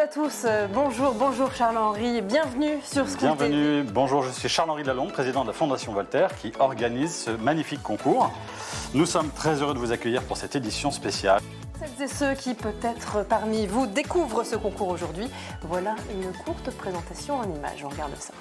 à tous, bonjour Charles-Henri, bienvenue sur School Bienvenue, TV. bonjour, je suis Charles-Henri Lalonde, président de la Fondation Voltaire qui organise ce magnifique concours. Nous sommes très heureux de vous accueillir pour cette édition spéciale. Celles et ceux qui peut-être parmi vous découvrent ce concours aujourd'hui, voilà une courte présentation en images, on regarde ça.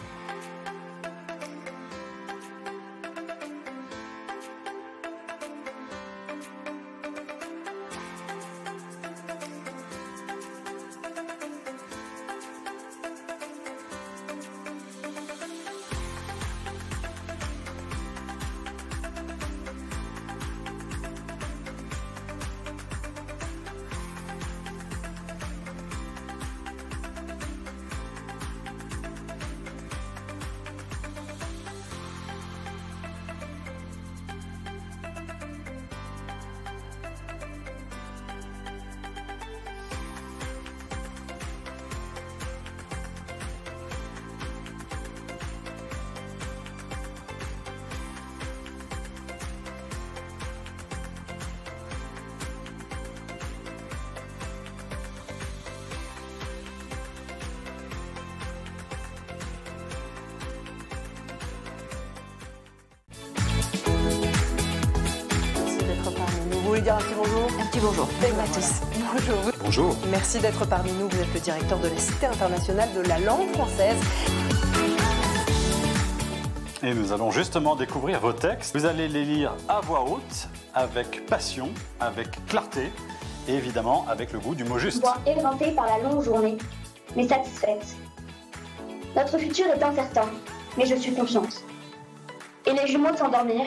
Vous voulez dire un petit bonjour? Un petit bonjour. Bonjour à tous. Bonjour. Bonjour. Merci d'être parmi nous. Vous êtes le directeur de la Cité internationale de la langue française. Et nous allons justement découvrir vos textes. Vous allez les lire à voix haute, avec passion, avec clarté et évidemment avec le goût du mot juste. Éreintée par la longue journée, mais satisfaite. Notre futur est incertain, mais je suis confiante. Et les jumeaux de s'endormir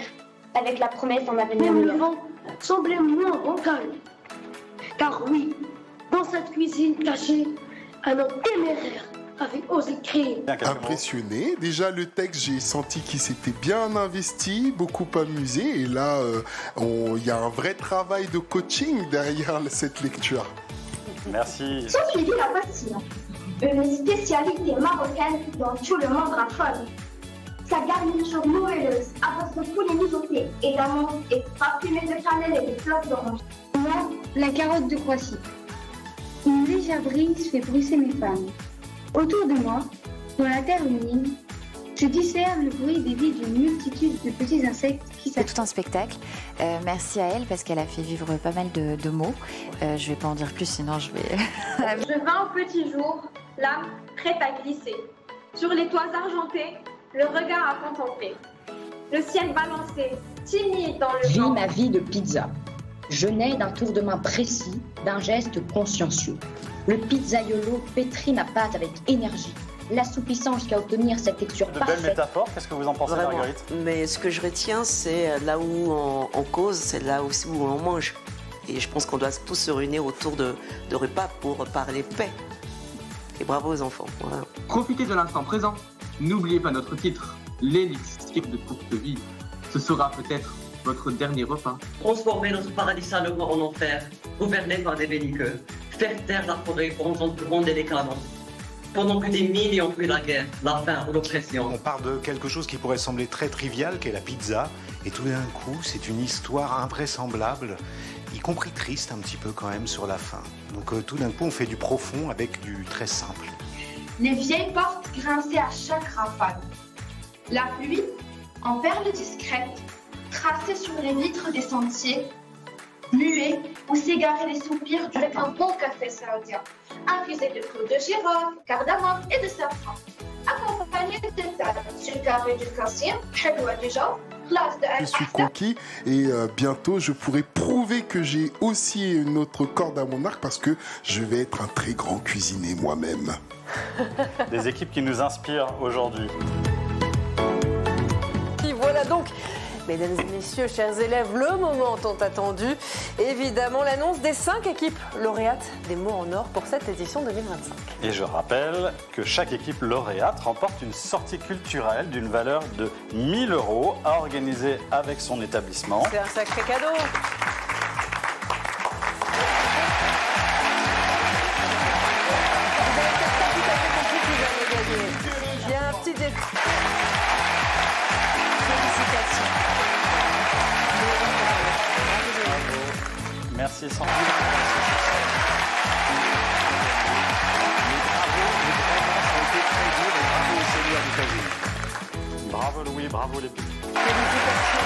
avec la promesse d'un avenir Même le meilleur. vent semblait moins bancal. Car oui, dans cette cuisine cachée, un homme téméraire avait osé créer. Impressionné. Déjà, le texte, j'ai senti qu'il s'était bien investi, beaucoup amusé. Et là, il y a un vrai travail de coaching derrière cette lecture. Merci. Sauf suivi la pastille, une spécialité marocaine dont tout le monde raffole. Sa garniture moelleuse, à base de poulet mijoté et d'amandes et parfumée de cannelle et de fleurs d'orange. Moi, la carotte de Croatie. Une légère brise fait bruisser mes femmes. Autour de moi, dans la terre humide, je discerne le bruit des vies d'une multitude de petits insectes qui C'est tout un spectacle. Merci à elle parce qu'elle a fait vivre pas mal de mots. Je vais pas en dire plus, sinon je vais... Je vins au petit jour, l'âme prête à glisser. Sur les toits argentés, le regard à contempler. Le ciel balancé, timide dans le Vis vent. ma vie de pizza. Je nais d'un tour de main précis, d'un geste consciencieux. Le pizzaiolo pétrit ma pâte avec énergie, l'assoupissant jusqu'à obtenir cette texture De belles parfaite. métaphores, qu'est-ce que vous en pensez, Vraiment. Marguerite? Mais ce que je retiens, c'est là où on cause, c'est là aussi où on mange. Et je pense qu'on doit tous se réunir autour de repas pour parler paix. Et bravo aux enfants. Voilà. Profitez de l'instant présent. N'oubliez pas notre titre, l'élixir de courte vie. Ce sera peut-être votre dernier repas. Transformer notre paradis salomon en enfer, gouverné par des belliqueux, faire taire la forêt pour entendre gronder les canons. Pendant que des millions fuient la guerre, la faim ou l'oppression. On part de quelque chose qui pourrait sembler très trivial, qu'est la pizza, et tout d'un coup, c'est une histoire invraisemblable, y compris triste un petit peu quand même sur la fin. Donc tout d'un coup, on fait du profond avec du très simple. Les vieilles portes grinçaient à chaque rafale. La pluie, en perles discrètes, traçait sur les vitres des sentiers, muets où s'égaraient les soupirs avec un bon café saoudien, infusé de clous de girofle, cardamome et de safran, accompagné de table sur carré du cassim, halwa du genre, glace de Je suis conquis et bientôt, je pourrai prouver que j'ai aussi une autre corde à mon arc parce que je vais être un très grand cuisinier moi-même. Des équipes qui nous inspirent aujourd'hui. Et voilà donc, mesdames et messieurs, chers élèves, le moment tant attendu. Évidemment, l'annonce des 5 équipes lauréates des mots en or pour cette édition 2025. Et je rappelle que chaque équipe lauréate remporte une sortie culturelle d'une valeur de 1 000 € à organiser avec son établissement. C'est un sacré cadeau. Il y a un petit défi. Félicitations. Merci Sandrine. oui, bravo les petits. Félicitations.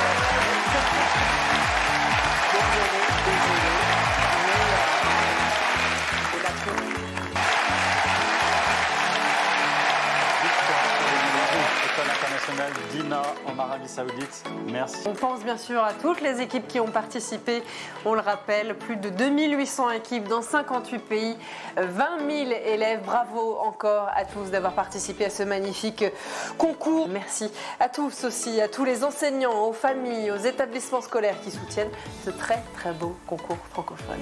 École internationale d'INA en Arabie Saoudite. Merci. On pense bien sûr à toutes les équipes qui ont participé. On le rappelle, plus de 2800 équipes dans 58 pays, 20 000 élèves. Bravo encore à tous d'avoir participé à ce magnifique concours. Merci à tous aussi, à tous les enseignants, aux familles, aux établissements scolaires qui soutiennent ce très très beau concours francophone.